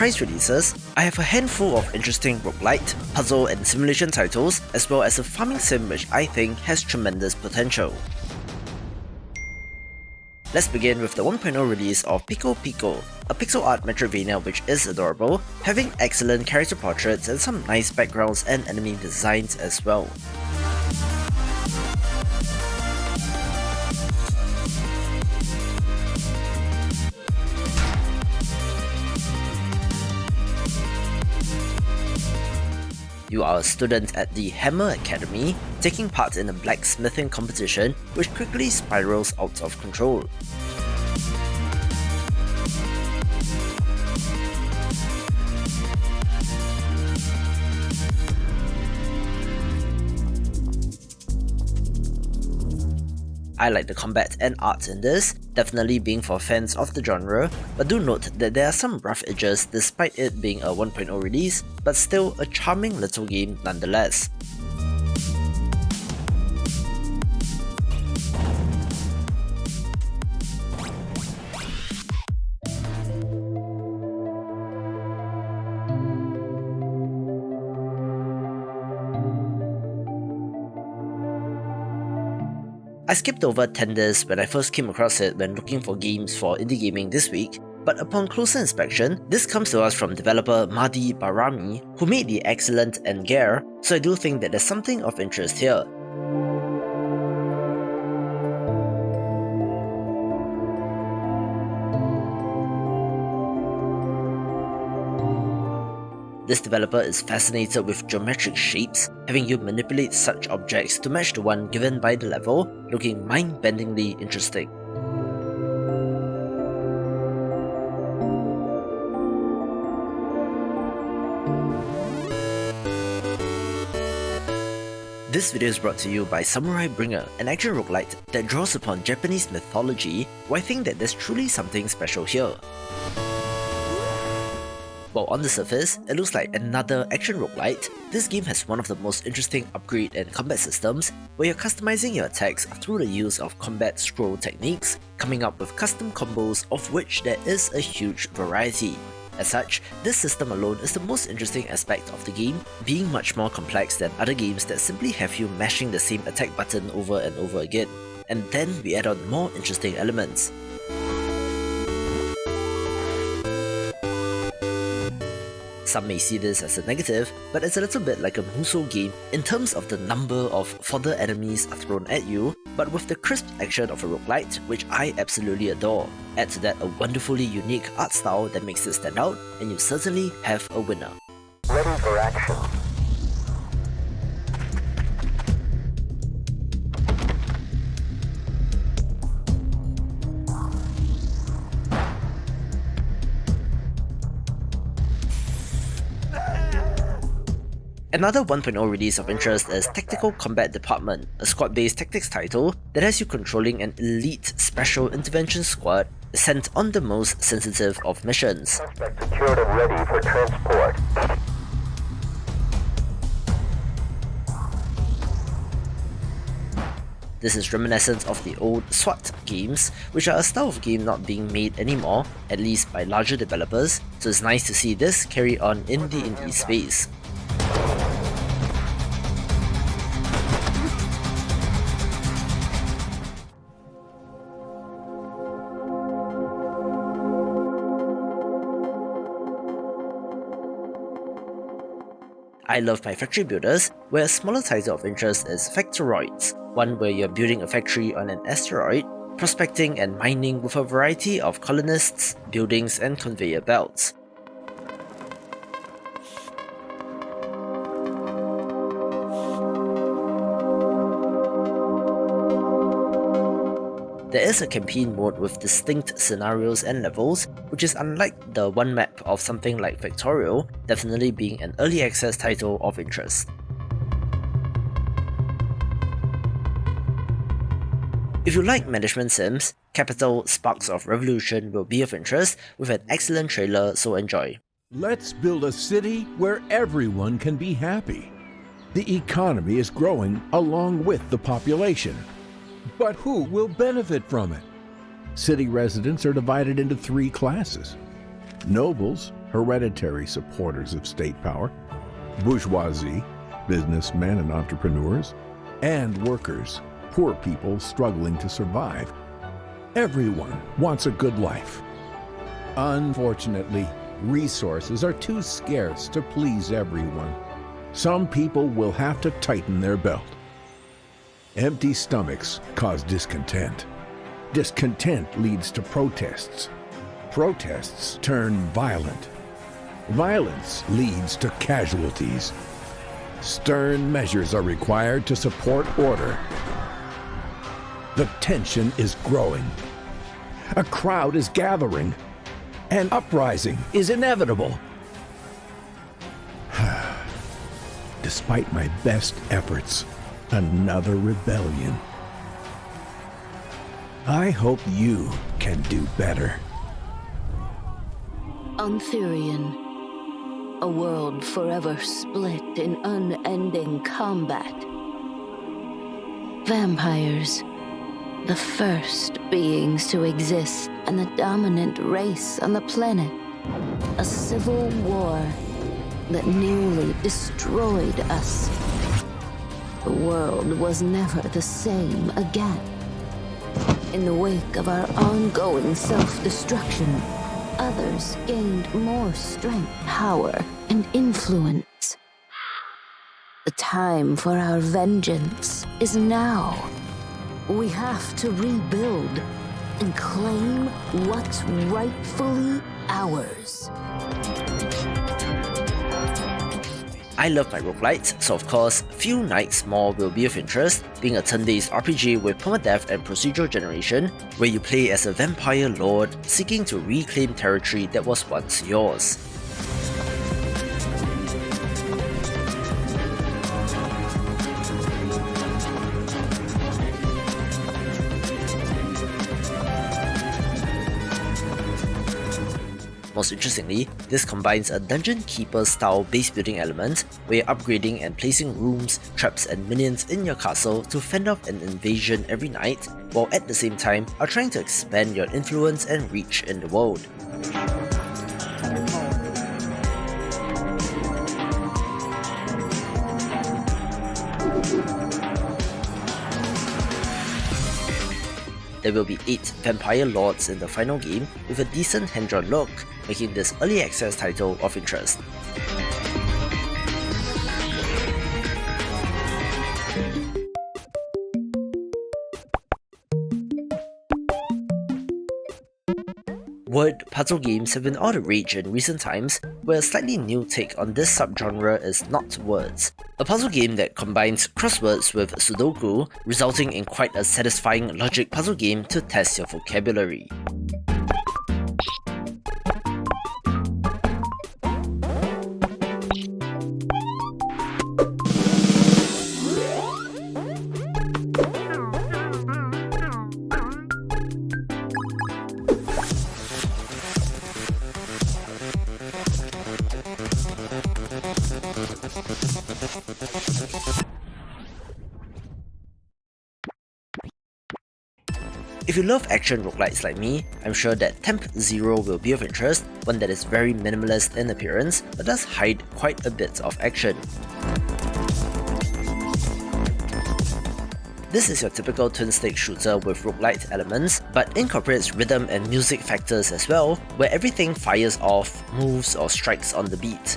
surprise releases, I have a handful of interesting roguelite, puzzle and simulation titles, as well as a farming sim which I think has tremendous potential. Let's begin with the 1.0 release of Pico Pico, a pixel art Metroidvania which is adorable, having excellent character portraits and some nice backgrounds and enemy designs as well. You are a student at the Hammer Academy, taking part in a blacksmithing competition which quickly spirals out of control. I like the combat and art in this, definitely being for fans of the genre, but do note that there are some rough edges despite it being a 1.0 release, but still a charming little game nonetheless. I skipped over Tenders when I first came across it when looking for games for indie gaming this week, but upon closer inspection, this comes to us from developer Mahdi Barami, who made the excellent Engare, so I do think that there's something of interest here. This developer is fascinated with geometric shapes, having you manipulate such objects to match the one given by the level, looking mind-bendingly interesting. This video is brought to you by Samurai Bringer, an action roguelite that draws upon Japanese mythology, where I think that there's truly something special here. While on the surface, it looks like another action roguelite, this game has one of the most interesting upgrade and combat systems where you're customizing your attacks through the use of combat scroll techniques, coming up with custom combos of which there is a huge variety. As such, this system alone is the most interesting aspect of the game, being much more complex than other games that simply have you mashing the same attack button over and over again. And then we add on more interesting elements. Some may see this as a negative, but it's a little bit like a Musou game in terms of the number of fodder enemies thrown at you, but with the crisp action of a roguelite, which I absolutely adore. Add to that a wonderfully unique art style that makes it stand out, and you certainly have a winner. Ready for action. Another 1.0 release of interest is Tactical Combat Department, a squad-based tactics title that has you controlling an elite special intervention squad sent on the most sensitive of missions. Suspect secured and ready for transport. This is reminiscent of the old SWAT games, which are a style of game not being made anymore, at least by larger developers, so it's nice to see this carry on in the indie space. I love my factory builders, where a smaller title of interest is Factoroids, one where you're building a factory on an asteroid, prospecting and mining with a variety of colonists, buildings and conveyor belts. There is a campaign mode with distinct scenarios and levels, which is unlike the one map of something like Factorial, definitely being an early access title of interest. If you like management sims, Capital Sparks of Revolution will be of interest with an excellent trailer, so enjoy. Let's build a city where everyone can be happy. The economy is growing along with the population. But who will benefit from it? City residents are divided into three classes: nobles, hereditary supporters of state power, bourgeoisie, businessmen and entrepreneurs, and workers, poor people struggling to survive. Everyone wants a good life. Unfortunately, resources are too scarce to please everyone. Some people will have to tighten their belt. Empty stomachs cause discontent. Discontent leads to protests. Protests turn violent. Violence leads to casualties. Stern measures are required to support order. The tension is growing. A crowd is gathering. An uprising is inevitable. Despite my best efforts, another rebellion. I hope you can do better. Untherian, a world forever split in unending combat. Vampires, the first beings to exist and the dominant race on the planet. A civil war that nearly destroyed us. The world was never the same again. In the wake of our ongoing self-destruction, others gained more strength, power, and influence. The time for our vengeance is now. We have to rebuild and claim what's rightfully ours. I love my roguelites, so of course, few nights more will be of interest, being a turn-based RPG with permadeath and procedural generation, where you play as a vampire lord seeking to reclaim territory that was once yours. Most interestingly, this combines a dungeon keeper style base building element where you're upgrading and placing rooms, traps and minions in your castle to fend off an invasion every night, while at the same time are trying to expand your influence and reach in the world. There will be 8 vampire lords in the final game with a decent hand-drawn look, making this early access title of interest. Word puzzle games have been all the rage in recent times, where a slightly new take on this subgenre is Not Words, a puzzle game that combines crosswords with Sudoku, resulting in quite a satisfying logic puzzle game to test your vocabulary. If you love action roguelites like me, I'm sure that Temp Zero will be of interest, one that is very minimalist in appearance but does hide quite a bit of action. This is your typical twin-stick shooter with roguelite elements, but incorporates rhythm and music factors as well, where everything fires off, moves or strikes on the beat.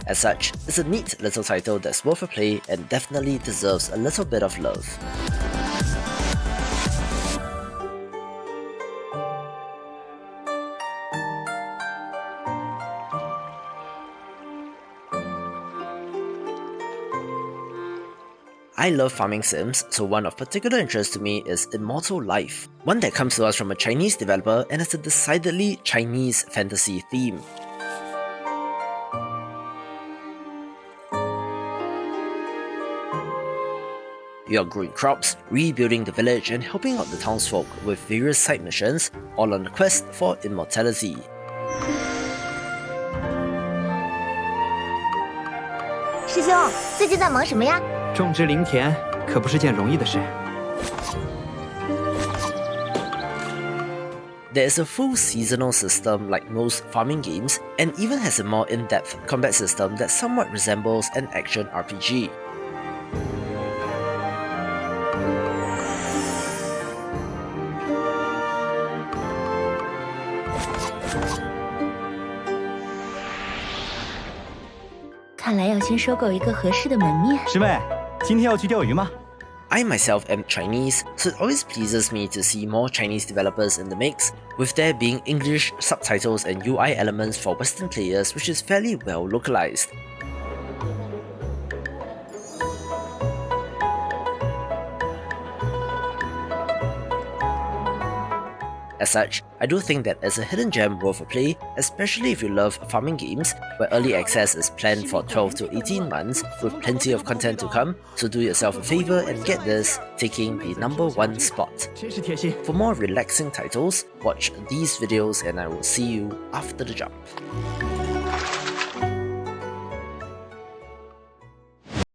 As such, it's a neat little title that's worth a play and definitely deserves a little bit of love. I love farming sims, so one of particular interest to me is Immortal Life, one that comes to us from a Chinese developer and has a decidedly Chinese fantasy theme. You are growing crops, rebuilding the village and helping out the townsfolk with various side missions, all on the quest for immortality. "师兄，最近在忙什么呀？"种植灵田可不是件容易的事。There is a full seasonal system like most farming games, and even has a more in-depth combat system that somewhat resembles an action RPG. I myself am Chinese, so it always pleases me to see more Chinese developers in the mix, with there being English subtitles and UI elements for Western players, which is fairly well localized. As such, I do think that it's a hidden gem worth a play, especially if you love farming games, where early access is planned for 12 to 18 months with plenty of content to come, so do yourself a favor and get this, taking the #1 spot. For more relaxing titles, watch these videos and I will see you after the jump.